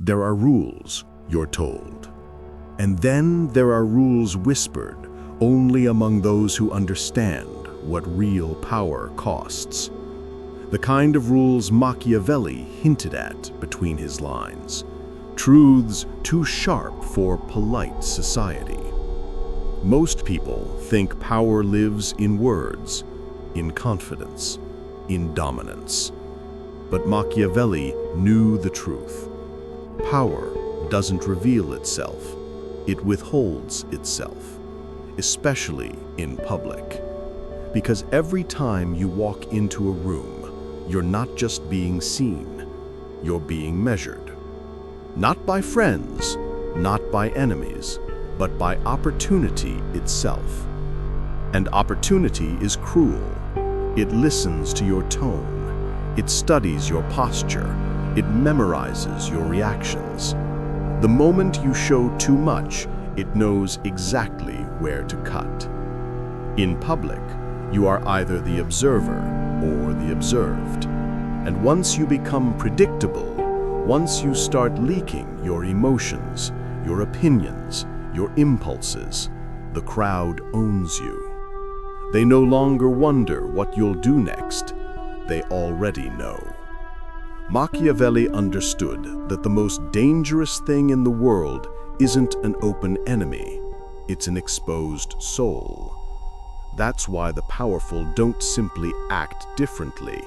There are rules, you're told. And then there are rules whispered only among those who understand what real power costs. The kind of rules Machiavelli hinted at between his lines. Truths too sharp for polite society. Most people think power lives in words, in confidence, in dominance. But Machiavelli knew the truth. Power doesn't reveal itself. It withholds itself, especially in public. Because every time you walk into a room, you're not just being seen, you're being measured. Not by friends, not by enemies, but by opportunity itself. And opportunity is cruel. It listens to your tone. It studies your posture. It memorizes your reactions. The moment you show too much, it knows exactly where to cut. In public, you are either the observer or the observed. And once you become predictable, once you start leaking your emotions, your opinions, your impulses, the crowd owns you. They no longer wonder what you'll do next. They already know. Machiavelli understood that the most dangerous thing in the world isn't an open enemy, it's an exposed soul. That's why the powerful don't simply act differently.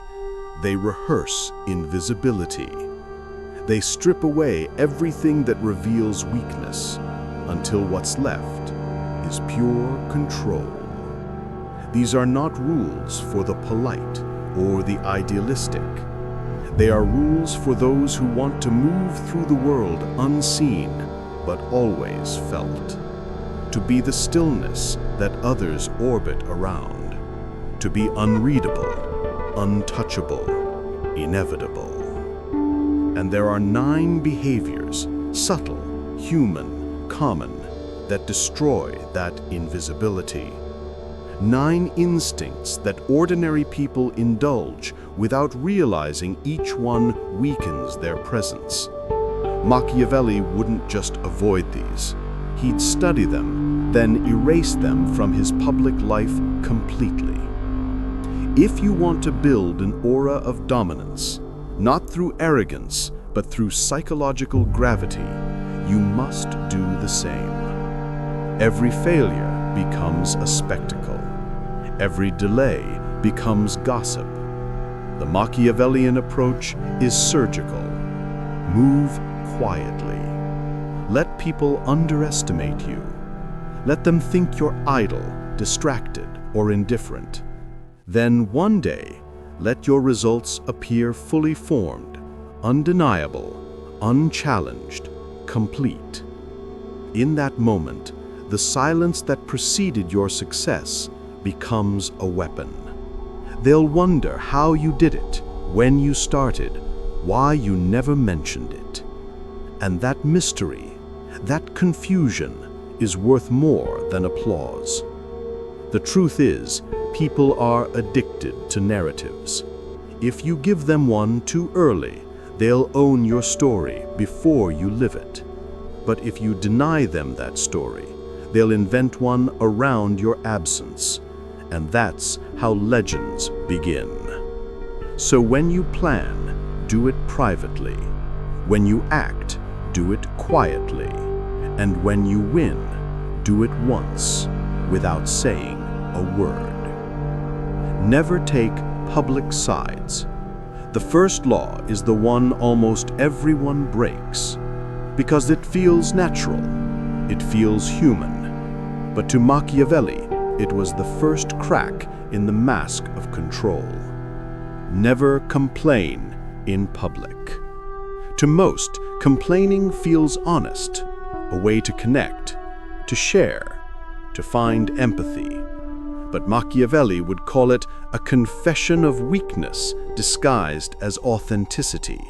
They rehearse invisibility. They strip away everything that reveals weakness until what's left is pure control. These are not rules for the polite or the idealistic. They are rules for those who want to move through the world unseen, but always felt. To be the stillness that others orbit around. To be unreadable, untouchable, inevitable. And there are 9 behaviors, subtle, human, common, that destroy that invisibility. 9 instincts that ordinary people indulge without realizing each one weakens their presence. Machiavelli wouldn't just avoid these. He'd study them, then erase them from his public life completely. If you want to build an aura of dominance, not through arrogance, but through psychological gravity, you must do the same. Every failure becomes a spectacle. Every delay becomes gossip. The Machiavellian approach is surgical. Move quietly. Let people underestimate you. Let them think you're idle, distracted, or indifferent. Then one day, let your results appear fully formed, undeniable, unchallenged, complete. In that moment, the silence that preceded your success becomes a weapon. They'll wonder how you did it, when you started, why you never mentioned it. And that mystery, that confusion, is worth more than applause. The truth is, people are addicted to narratives. If you give them one too early, they'll own your story before you live it. But if you deny them that story, they'll invent one around your absence. And that's how legends begin. So when you plan, do it privately. When you act, do it quietly. And when you win, do it once, without saying a word. Never take public sides. The first law is the one almost everyone breaks, because it feels natural, it feels human. But to Machiavelli, it was the first crack in the mask of control. Never complain in public. To most, complaining feels honest, a way to connect, to share, to find empathy. But Machiavelli would call it a confession of weakness disguised as authenticity.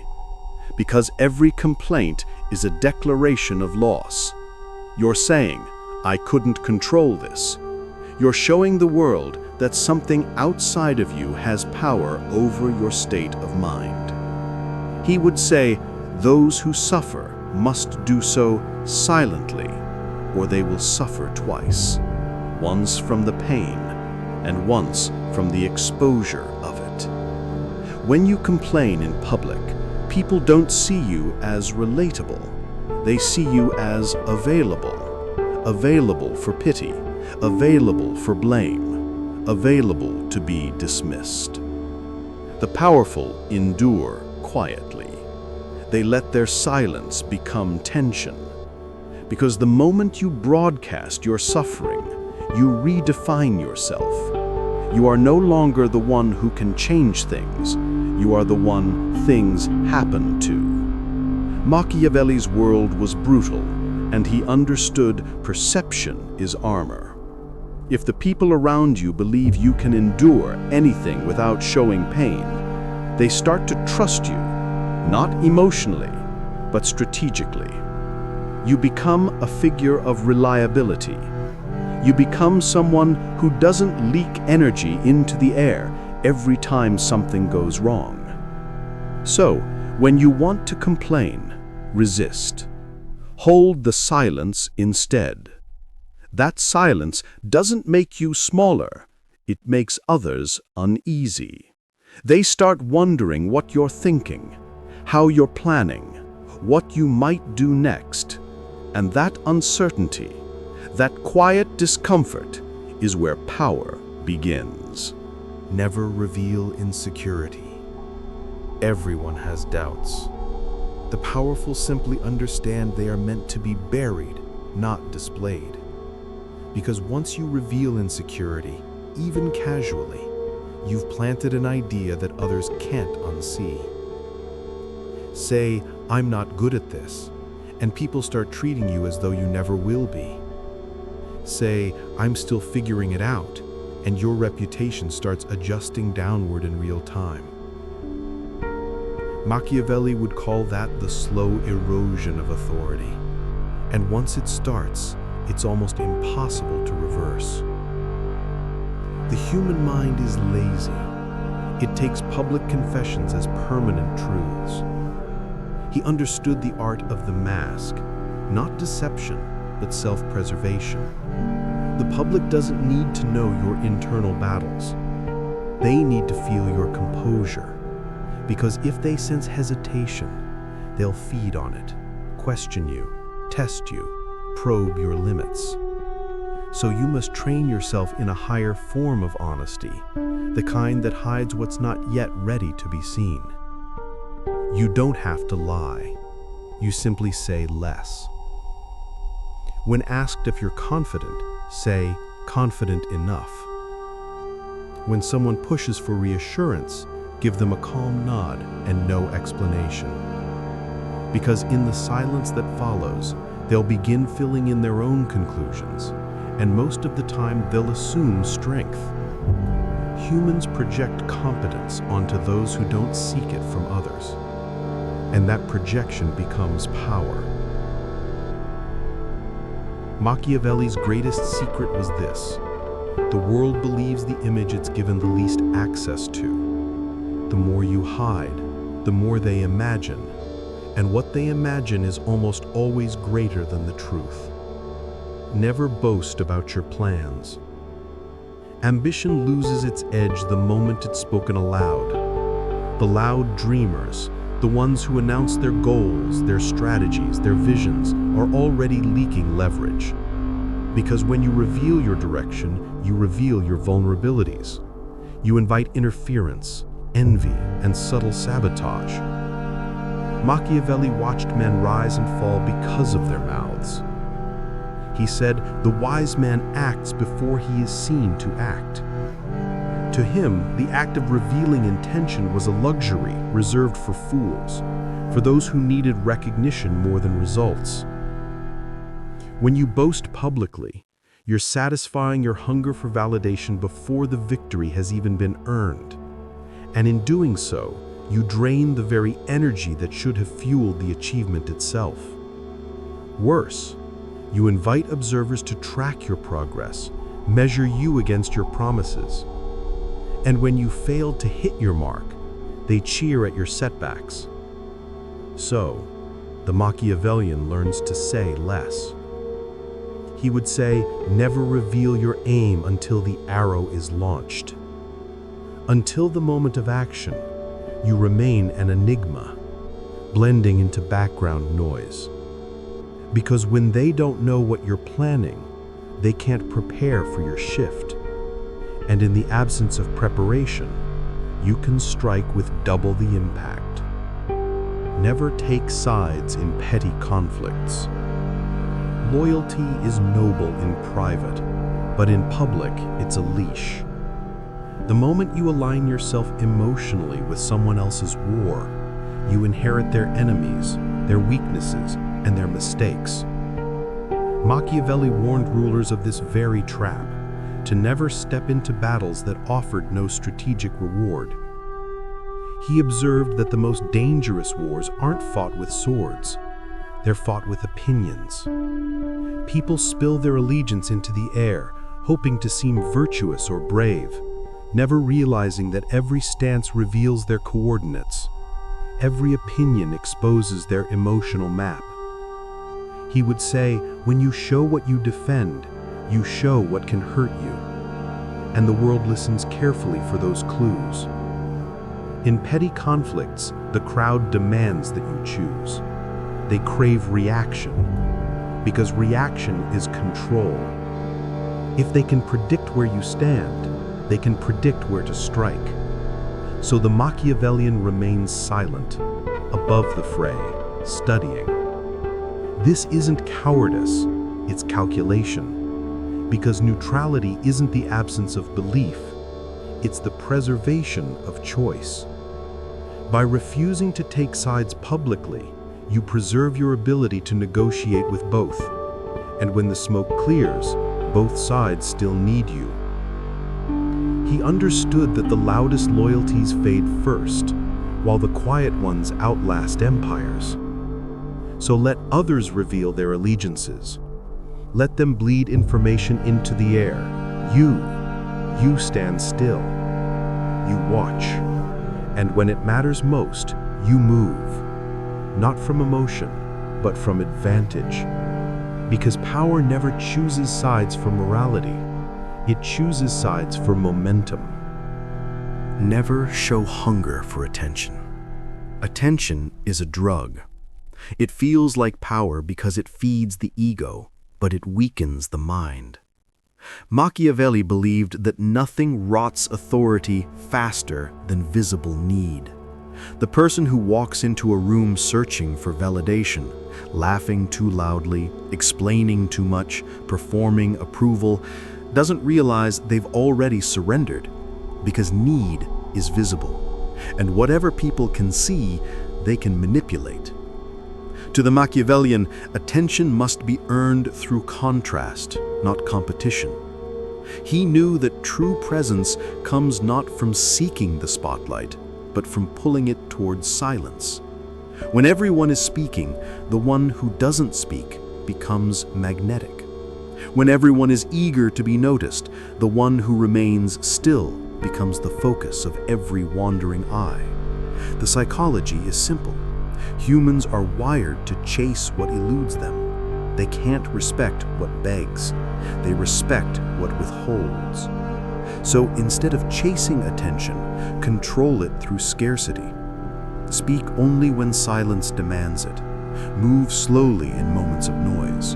Because every complaint is a declaration of loss. You're saying, I couldn't control this. You're showing the world that something outside of you has power over your state of mind. He would say, Those who suffer must do so silently, or they will suffer twice, once from the pain and once from the exposure of it. When you complain in public, people don't see you as relatable. They see you as available for pity, available for blame, available to be dismissed. The powerful endure quietly. They let their silence become tension. Because the moment you broadcast your suffering, you redefine yourself. You are no longer the one who can change things. You are the one things happen to. Machiavelli's world was brutal, and he understood perception is armor. If the people around you believe you can endure anything without showing pain, they start to trust you, not emotionally, but strategically. You become a figure of reliability. You become someone who doesn't leak energy into the air every time something goes wrong. So, when you want to complain, resist. Hold the silence instead. That silence doesn't make you smaller, it makes others uneasy. They start wondering what you're thinking, how you're planning, what you might do next. And that uncertainty, that quiet discomfort, is where power begins. Never reveal insecurity. Everyone has doubts. The powerful simply understand they are meant to be buried, not displayed. Because once you reveal insecurity, even casually, you've planted an idea that others can't unsee. Say, "I'm not good at this," and people start treating you as though you never will be. Say, "I'm still figuring it out," and your reputation starts adjusting downward in real time. Machiavelli would call that the slow erosion of authority. And once it starts, it's almost impossible to reverse. The human mind is lazy. It takes public confessions as permanent truths. He understood the art of the mask, not deception, but self-preservation. The public doesn't need to know your internal battles. They need to feel your composure. Because if they sense hesitation, they'll feed on it, question you, test you, probe your limits. So you must train yourself in a higher form of honesty, the kind that hides what's not yet ready to be seen. You don't have to lie. You simply say less. When asked if you're confident, say, "confident enough." When someone pushes for reassurance, give them a calm nod and no explanation. Because in the silence that follows, they'll begin filling in their own conclusions, and most of the time they'll assume strength. Humans project competence onto those who don't seek it from others, and that projection becomes power. Machiavelli's greatest secret was this: the world believes the image it's given the least access to. The more you hide, the more they imagine, and what they imagine is almost always greater than the truth. Never boast about your plans. Ambition loses its edge the moment it's spoken aloud. The loud dreamers, the ones who announce their goals, their strategies, their visions, are already leaking leverage. Because when you reveal your direction, you reveal your vulnerabilities. You invite interference, envy, and subtle sabotage. Machiavelli watched men rise and fall because of their mouths. He said, "The wise man acts before he is seen to act." To him, the act of revealing intention was a luxury reserved for fools, for those who needed recognition more than results. When you boast publicly, you're satisfying your hunger for validation before the victory has even been earned. And in doing so, you drain the very energy that should have fueled the achievement itself. Worse, you invite observers to track your progress, measure you against your promises. And when you fail to hit your mark, they cheer at your setbacks. So, the Machiavellian learns to say less. He would say, never reveal your aim until the arrow is launched. Until the moment of action, you remain an enigma, blending into background noise. Because when they don't know what you're planning, they can't prepare for your shift. And in the absence of preparation, you can strike with double the impact. Never take sides in petty conflicts. Loyalty is noble in private, but in public, it's a leash. The moment you align yourself emotionally with someone else's war, you inherit their enemies, their weaknesses, and their mistakes. Machiavelli warned rulers of this very trap, to never step into battles that offered no strategic reward. He observed that the most dangerous wars aren't fought with swords, they're fought with opinions. People spill their allegiance into the air, hoping to seem virtuous or brave, never realizing that every stance reveals their coordinates. Every opinion exposes their emotional map. He would say, when you show what you defend, you show what can hurt you. And the world listens carefully for those clues. In petty conflicts, the crowd demands that you choose. They crave reaction, because reaction is control. If they can predict where you stand, they can predict where to strike. So the Machiavellian remains silent, above the fray, studying. This isn't cowardice, it's calculation. Because neutrality isn't the absence of belief, it's the preservation of choice. By refusing to take sides publicly, you preserve your ability to negotiate with both. And when the smoke clears, both sides still need you. He understood that the loudest loyalties fade first, while the quiet ones outlast empires. So let others reveal their allegiances. Let them bleed information into the air. You stand still. You watch. And when it matters most, you move. Not from emotion, but from advantage. Because power never chooses sides for morality. It chooses sides for momentum. Never show hunger for attention. Attention is a drug. It feels like power because it feeds the ego, but it weakens the mind. Machiavelli believed that nothing rots authority faster than visible need. The person who walks into a room searching for validation, laughing too loudly, explaining too much, performing approval, doesn't realize they've already surrendered, because need is visible, and whatever people can see, they can manipulate. To the Machiavellian, attention must be earned through contrast, not competition. He knew that true presence comes not from seeking the spotlight, but from pulling it towards silence. When everyone is speaking, the one who doesn't speak becomes magnetic. When everyone is eager to be noticed, the one who remains still becomes the focus of every wandering eye. The psychology is simple. Humans are wired to chase what eludes them. They can't respect what begs. They respect what withholds. So instead of chasing attention, control it through scarcity. Speak only when silence demands it. Move slowly in moments of noise.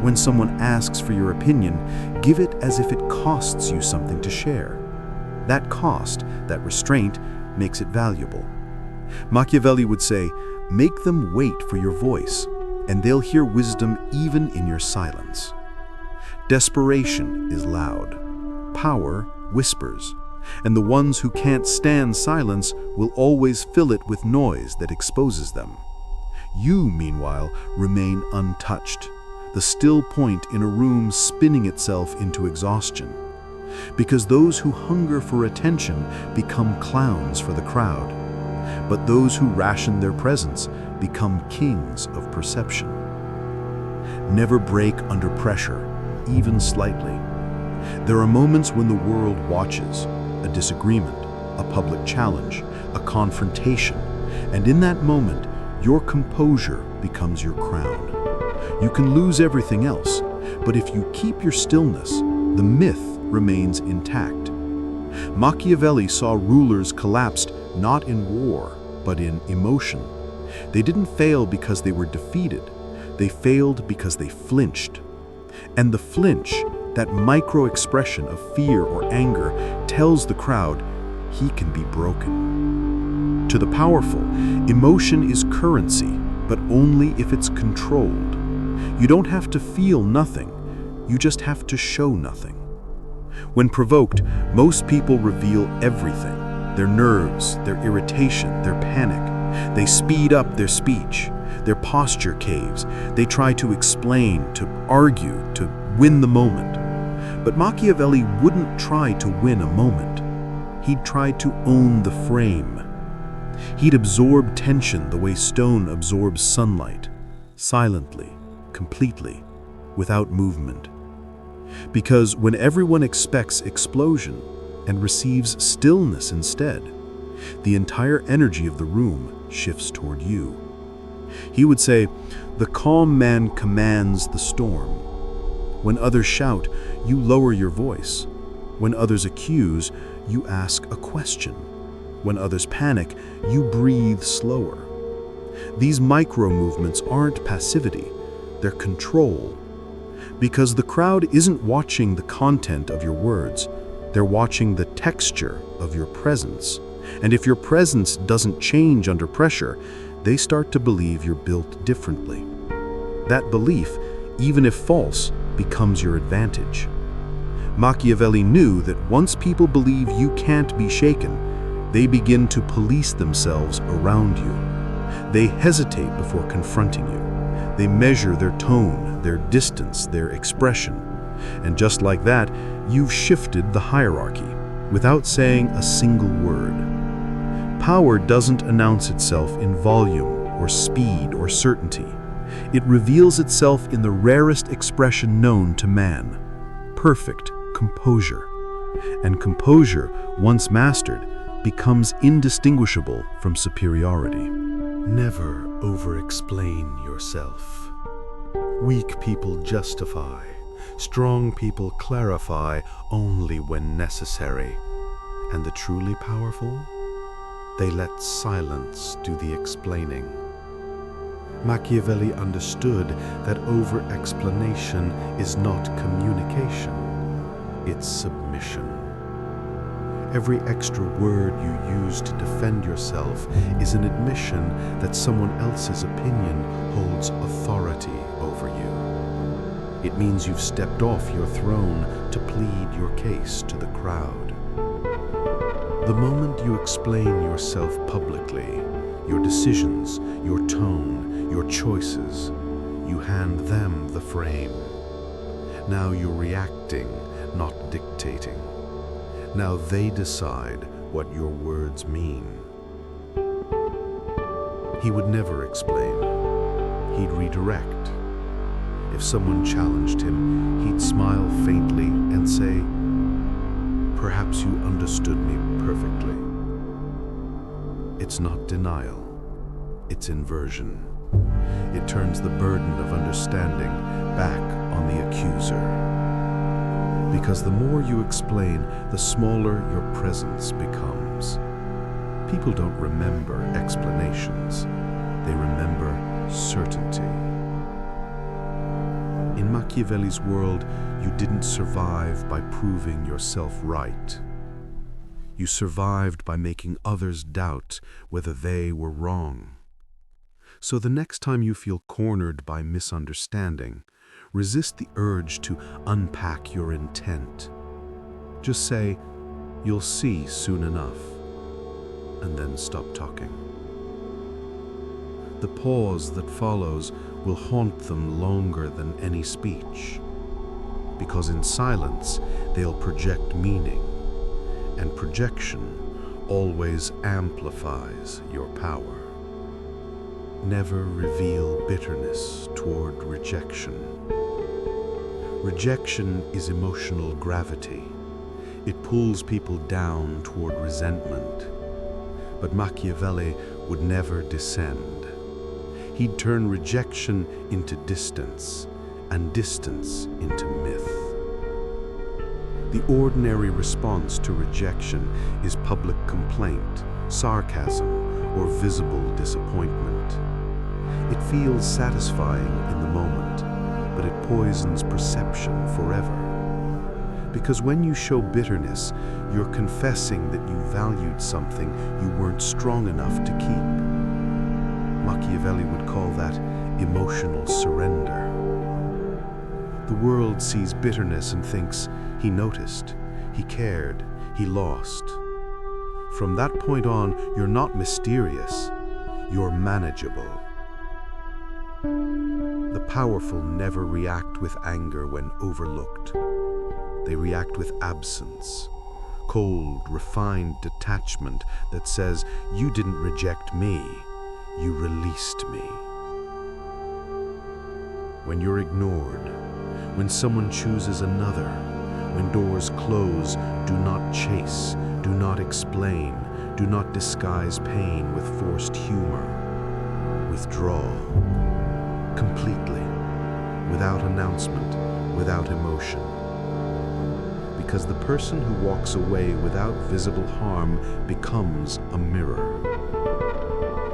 When someone asks for your opinion, give it as if it costs you something to share. That cost, that restraint, makes it valuable. Machiavelli would say, make them wait for your voice, and they'll hear wisdom even in your silence. Desperation is loud. Power whispers. And the ones who can't stand silence will always fill it with noise that exposes them. You, meanwhile, remain untouched, the still point in a room spinning itself into exhaustion. Because those who hunger for attention become clowns for the crowd, but those who ration their presence become kings of perception. Never break under pressure, even slightly. There are moments when the world watches, a disagreement, a public challenge, a confrontation, and in that moment, your composure becomes your crown. You can lose everything else, but if you keep your stillness, the myth remains intact. Machiavelli saw rulers collapsed not in war, but in emotion. They didn't fail because they were defeated. They failed because they flinched. And the flinch, that micro-expression of fear or anger, tells the crowd he can be broken. To the powerful, emotion is currency, but only if it's controlled. You don't have to feel nothing, you just have to show nothing. When provoked, most people reveal everything: their nerves, their irritation, their panic. They speed up their speech. Their posture caves. They try to explain, to argue, to win the moment. But Machiavelli wouldn't try to win a moment. He'd try to own the frame. He'd absorb tension the way stone absorbs sunlight, silently, completely, without movement. Because when everyone expects explosion and receives stillness instead, the entire energy of the room shifts toward you. He would say, "The calm man commands the storm." When others shout, you lower your voice. When others accuse, you ask a question. When others panic, you breathe slower. These micro-movements aren't passivity, they're control. Because the crowd isn't watching the content of your words, they're watching the texture of your presence. And if your presence doesn't change under pressure, they start to believe you're built differently. That belief, even if false, becomes your advantage. Machiavelli knew that once people believe you can't be shaken, they begin to police themselves around you. They hesitate before confronting you. They measure their tone, their distance, their expression. And just like that, you've shifted the hierarchy without saying a single word. Power doesn't announce itself in volume or speed or certainty. It reveals itself in the rarest expression known to man: perfect composure. And composure, once mastered, becomes indistinguishable from superiority. Never overexplain yourself. Weak people justify. Strong people clarify only when necessary. And the truly powerful? They let silence do the explaining. Machiavelli understood that over-explanation is not communication, it's submission. Every extra word you use to defend yourself is an admission that someone else's opinion holds authority over you. It means you've stepped off your throne to plead your case to the crowd. The moment you explain yourself publicly, your decisions, your tone, your choices, you hand them the frame. Now you're reacting, not dictating. Now they decide what your words mean. He would never explain. He'd redirect. If someone challenged him, he'd smile faintly and say, "Perhaps you understood me perfectly." It's not denial, it's inversion. It turns the burden of understanding back on the accuser. Because the more you explain, the smaller your presence becomes. People don't remember explanations, they remember certainty. In Machiavelli's world, you didn't survive by proving yourself right. You survived by making others doubt whether they were wrong. So the next time you feel cornered by misunderstanding, resist the urge to unpack your intent. Just say, "You'll see soon enough," and then stop talking. The pause that follows will haunt them longer than any speech, because in silence they'll project meaning, and projection always amplifies your power. Never reveal bitterness toward rejection. Rejection is emotional gravity. It pulls people down toward resentment. But Machiavelli would never descend. He'd turn rejection into distance, and distance into myth. The ordinary response to rejection is public complaint, sarcasm, or visible disappointment. It feels satisfying in the moment, but it poisons perception forever. Because when you show bitterness, you're confessing that you valued something you weren't strong enough to keep. Machiavelli would call that emotional surrender. The world sees bitterness and thinks, he noticed, he cared, he lost. From that point on, you're not mysterious, you're manageable. The powerful never react with anger when overlooked. They react with absence, cold, refined detachment that says, you didn't reject me, you released me. When you're ignored, when someone chooses another, when doors close, do not chase, do not explain, do not disguise pain with forced humor. Withdraw completely, without announcement, without emotion. Because the person who walks away without visible harm becomes a mirror.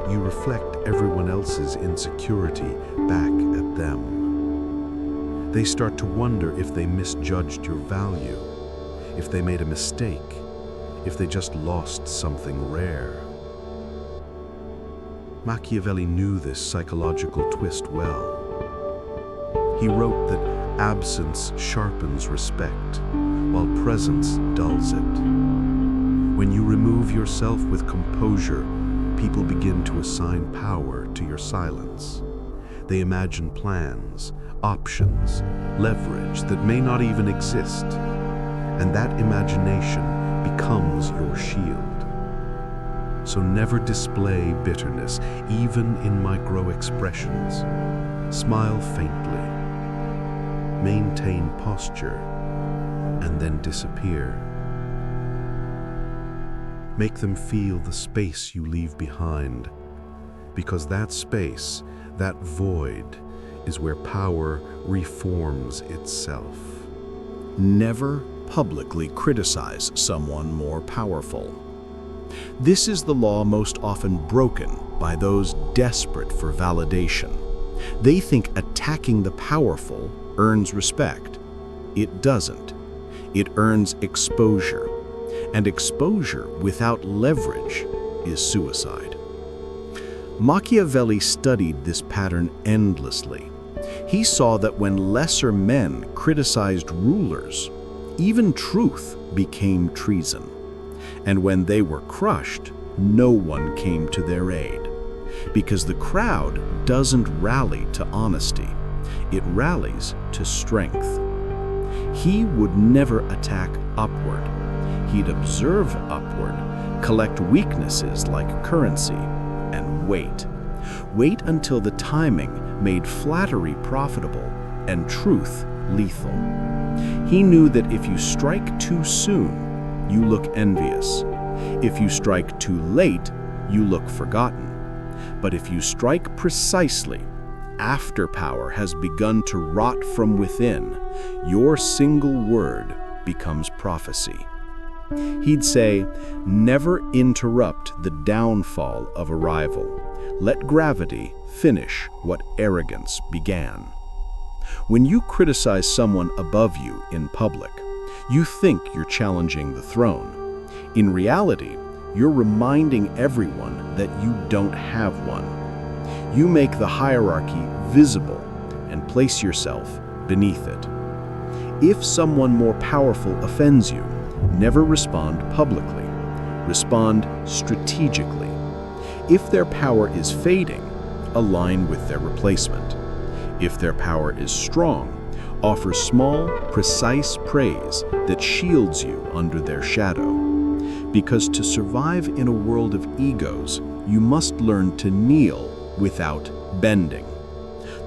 You reflect everyone else's insecurity back at them. They start to wonder if they misjudged your value, if they made a mistake, if they just lost something rare. Machiavelli knew this psychological twist well. He wrote that absence sharpens respect, while presence dulls it. When you remove yourself with composure, people begin to assign power to your silence. They imagine plans, options, leverage that may not even exist, and that imagination becomes your shield. So never display bitterness, even in micro expressions. Smile faintly, maintain posture, and then disappear. Make them feel the space you leave behind, because that space, that void, is where power reforms itself. Never publicly criticize someone more powerful. This is the law most often broken by those desperate for validation. They think attacking the powerful earns respect. It doesn't. It earns exposure. And exposure without leverage is suicide. Machiavelli studied this pattern endlessly. He saw that when lesser men criticized rulers, even truth became treason. And when they were crushed, no one came to their aid. Because the crowd doesn't rally to honesty, it rallies to strength. He would never attack upward. He'd observe upward, collect weaknesses like currency, and wait. Wait until the timing made flattery profitable and truth lethal. He knew that if you strike too soon, you look envious. If you strike too late, you look forgotten. But if you strike precisely, after power has begun to rot from within, your single word becomes prophecy. He'd say, never interrupt the downfall of a rival. Let gravity finish what arrogance began. When you criticize someone above you in public, you think you're challenging the throne. In reality, you're reminding everyone that you don't have one. You make the hierarchy visible and place yourself beneath it. If someone more powerful offends you, never respond publicly. Respond strategically. If their power is fading, align with their replacement. If their power is strong, offer small, precise praise that shields you under their shadow. Because to survive in a world of egos, you must learn to kneel without bending.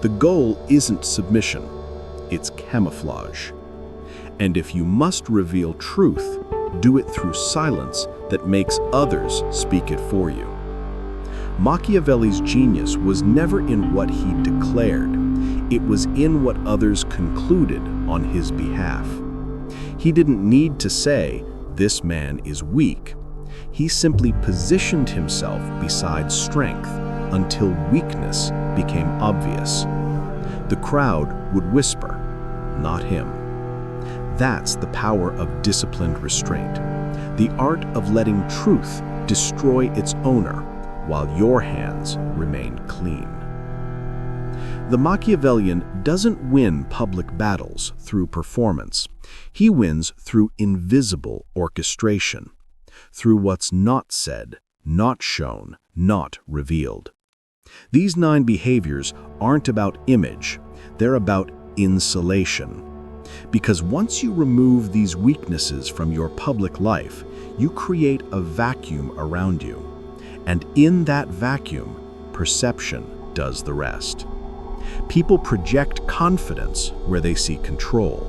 The goal isn't submission, it's camouflage. And if you must reveal truth, do it through silence that makes others speak it for you. Machiavelli's genius was never in what he declared. It was in what others concluded on his behalf. He didn't need to say, "This man is weak." He simply positioned himself beside strength until weakness became obvious. The crowd would whisper, not him. That's the power of disciplined restraint, the art of letting truth destroy its owner while your hands remain clean. The Machiavellian doesn't win public battles through performance. He wins through invisible orchestration, through what's not said, not shown, not revealed. These 9 behaviors aren't about image, they're about insulation. Because once you remove these weaknesses from your public life, you create a vacuum around you. And in that vacuum, perception does the rest. People project confidence where they see control.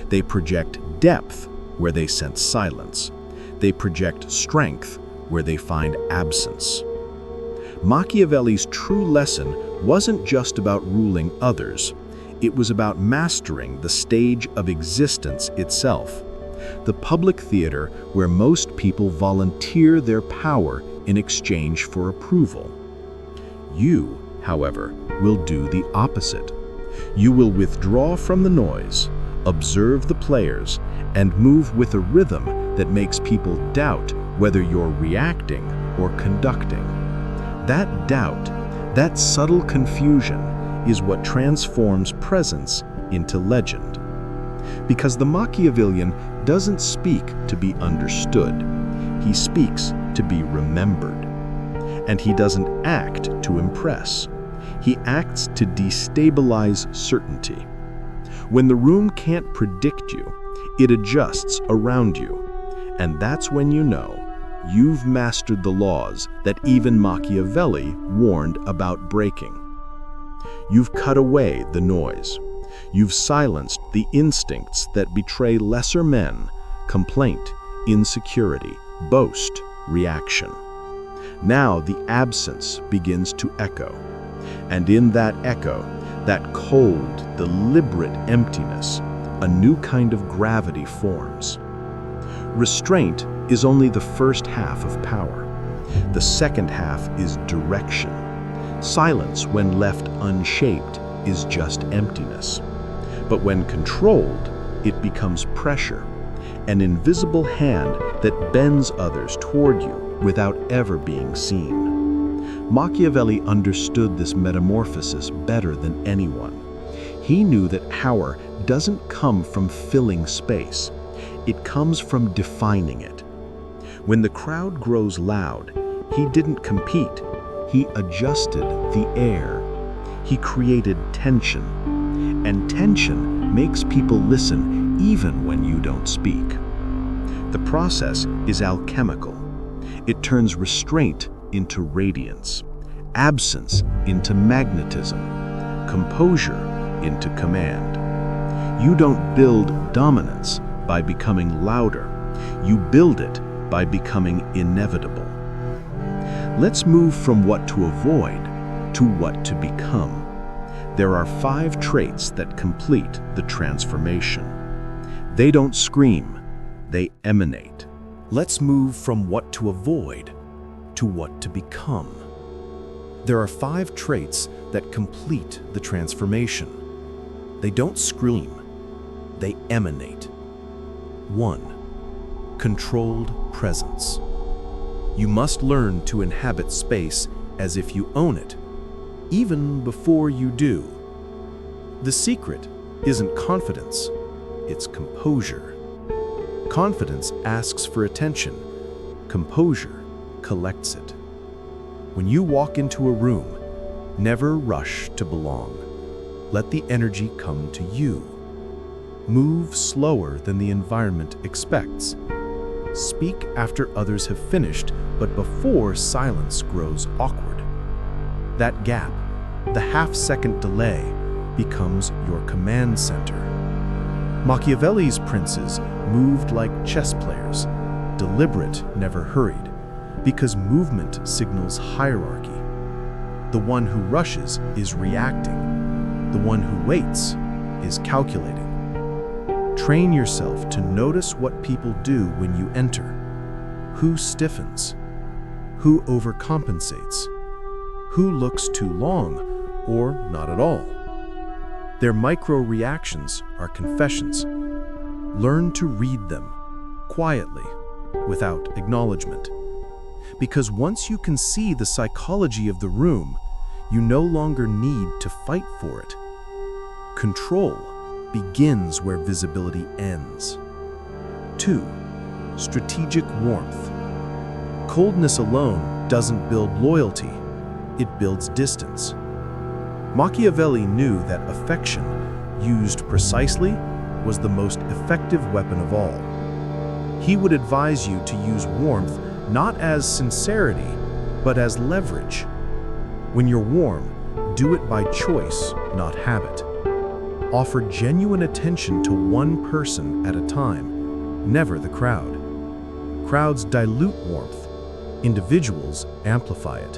They project depth where they sense silence. They project strength where they find absence. Machiavelli's true lesson wasn't just about ruling others. It was about mastering the stage of existence itself, the public theater where most people volunteer their power in exchange for approval. You, however, will do the opposite. You will withdraw from the noise, observe the players, and move with a rhythm that makes people doubt whether you're reacting or conducting. That doubt, that subtle confusion, is what transforms presence into legend. Because the Machiavellian doesn't speak to be understood, he speaks to be remembered. And he doesn't act to impress, he acts to destabilize certainty. When the room can't predict you, it adjusts around you. And that's when you know you've mastered the laws that even Machiavelli warned about breaking. You've cut away the noise. You've silenced the instincts that betray lesser men: complaint, insecurity, boast, reaction. Now the absence begins to echo. And in that echo, that cold, deliberate emptiness, a new kind of gravity forms. Restraint is only the first half of power. The second half is direction. Silence, when left unshaped, is just emptiness. But when controlled, it becomes pressure, an invisible hand that bends others toward you without ever being seen. Machiavelli understood this metamorphosis better than anyone. He knew that power doesn't come from filling space. It comes from defining it. When the crowd grows loud, he didn't compete. He adjusted the air. He created tension. And tension makes people listen even when you don't speak. The process is alchemical. It turns restraint into radiance, absence into magnetism, composure into command. You don't build dominance by becoming louder. You build it by becoming inevitable. Let's move from what to avoid to what to become. There are 5 traits that complete the transformation. They don't scream, they emanate. Let's move from what to avoid to what to become. There are 5 traits that complete the transformation. They don't scream, they emanate. 1. Controlled presence. You must learn to inhabit space as if you own it, even before you do. The secret isn't confidence, it's composure. Confidence asks for attention. Composure collects it. When you walk into a room, never rush to belong. Let the energy come to you. Move slower than the environment expects. Speak after others have finished, but before silence grows awkward. That gap, the half-second delay, becomes your command center. Machiavelli's princes moved like chess players, deliberate, never hurried, because movement signals hierarchy. The one who rushes is reacting. The one who waits is calculating. Train yourself to notice what people do when you enter. Who stiffens? Who overcompensates? Who looks too long or not at all? Their micro-reactions are confessions. Learn to read them quietly, without acknowledgement. Because once you can see the psychology of the room, you no longer need to fight for it. Control begins where visibility ends. 2. Strategic warmth. Coldness alone doesn't build loyalty, it builds distance. Machiavelli knew that affection, used precisely, was the most effective weapon of all. He would advise you to use warmth not as sincerity, but as leverage. When you're warm, do it by choice, not habit. Offer genuine attention to one person at a time, never the crowd. Crowds dilute warmth. Individuals amplify it.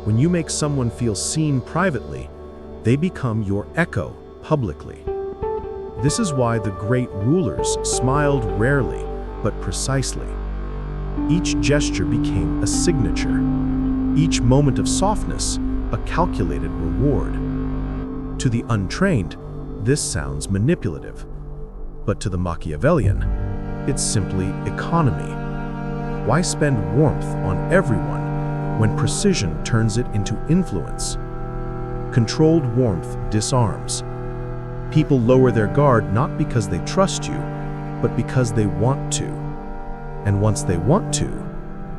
When you make someone feel seen privately, they become your echo publicly. This is why the great rulers smiled rarely, but precisely. Each gesture became a signature. Each moment of softness, a calculated reward. To the untrained, this sounds manipulative. But to the Machiavellian, it's simply economy. Why spend warmth on everyone when precision turns it into influence? Controlled warmth disarms. People lower their guard not because they trust you, but because they want to. And once they want to,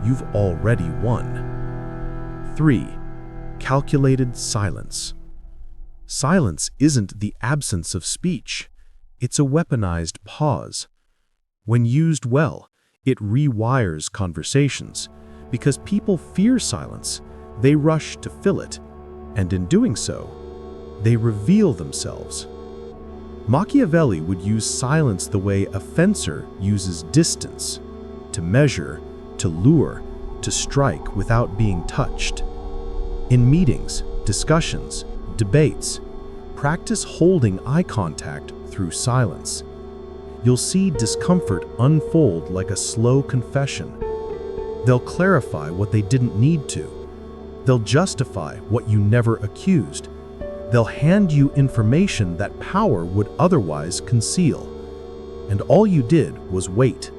you've already won. 3. Calculated silence. Silence isn't the absence of speech. It's a weaponized pause. When used well, it rewires conversations. Because people fear silence, they rush to fill it. And in doing so, they reveal themselves. Machiavelli would use silence the way a fencer uses distance, to measure, to lure, to strike without being touched. In meetings, discussions, debates, practice holding eye contact through silence. You'll see discomfort unfold like a slow confession. They'll clarify what they didn't need to. They'll justify what you never accused. They'll hand you information that power would otherwise conceal. And all you did was wait.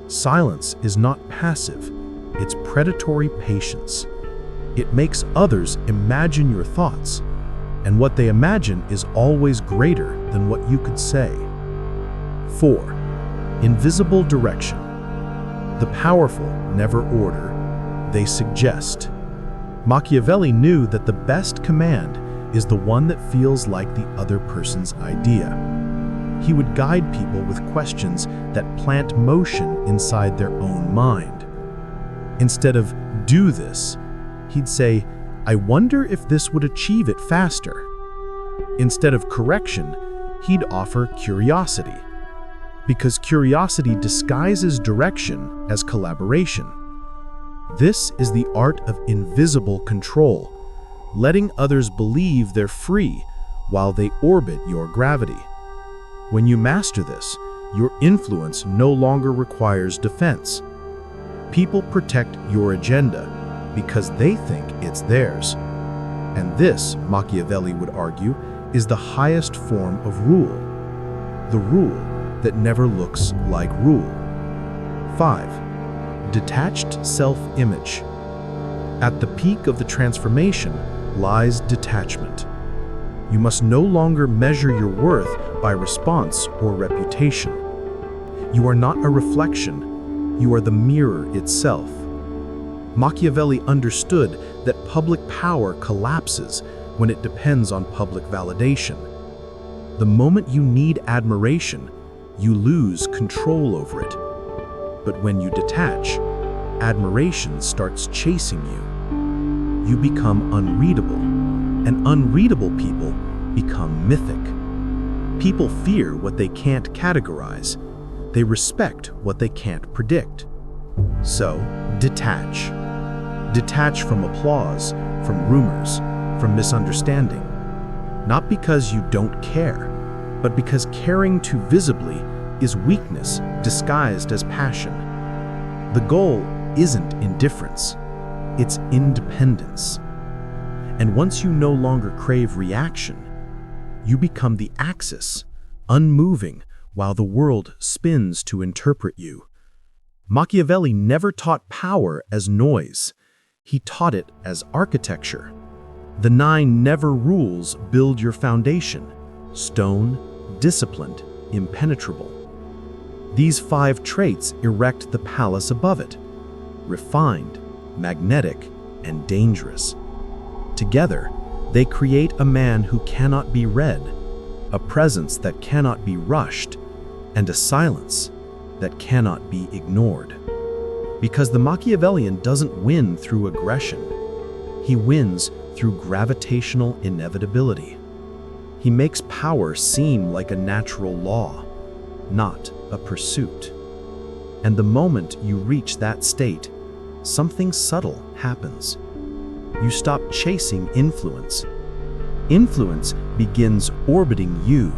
Silence is not passive, it's predatory patience. It makes others imagine your thoughts, and what they imagine is always greater than what you could say. 4. Invisible direction. The powerful never order, they suggest. Machiavelli knew that the best command is the one that feels like the other person's idea. He would guide people with questions that plant motion inside their own mind. Instead of, "Do this," he'd say, "I wonder if this would achieve it faster." Instead of correction, he'd offer curiosity. Because curiosity disguises direction as collaboration. This is the art of invisible control, letting others believe they're free while they orbit your gravity. When you master this, your influence no longer requires defense. People protect your agenda because they think it's theirs. And this, Machiavelli would argue, is the highest form of rule. The rule that never looks like rule. 5. Detached self-image. At the peak of the transformation lies detachment. You must no longer measure your worth by response or reputation. You are not a reflection, you are the mirror itself. Machiavelli understood that public power collapses when it depends on public validation. The moment you need admiration, you lose control over it. But when you detach, admiration starts chasing you. You become unreadable, and unreadable people become mythic. People fear what they can't categorize. They respect what they can't predict. So, detach. Detach from applause, from rumors, from misunderstanding. Not because you don't care, but because caring too visibly is weakness disguised as passion. The goal isn't indifference, it's independence. And once you no longer crave reaction, you become the axis, unmoving while the world spins to interpret you. Machiavelli never taught power as noise. He taught it as architecture. The 9 never rules build your foundation: stone, disciplined, impenetrable. These 5 traits erect the palace above it: refined, magnetic, and dangerous. Together, they create a man who cannot be read, a presence that cannot be rushed, and a silence that cannot be ignored. Because the Machiavellian doesn't win through aggression. He wins through gravitational inevitability. He makes power seem like a natural law, not a pursuit. And the moment you reach that state, something subtle happens. You stop chasing influence. Influence begins orbiting you.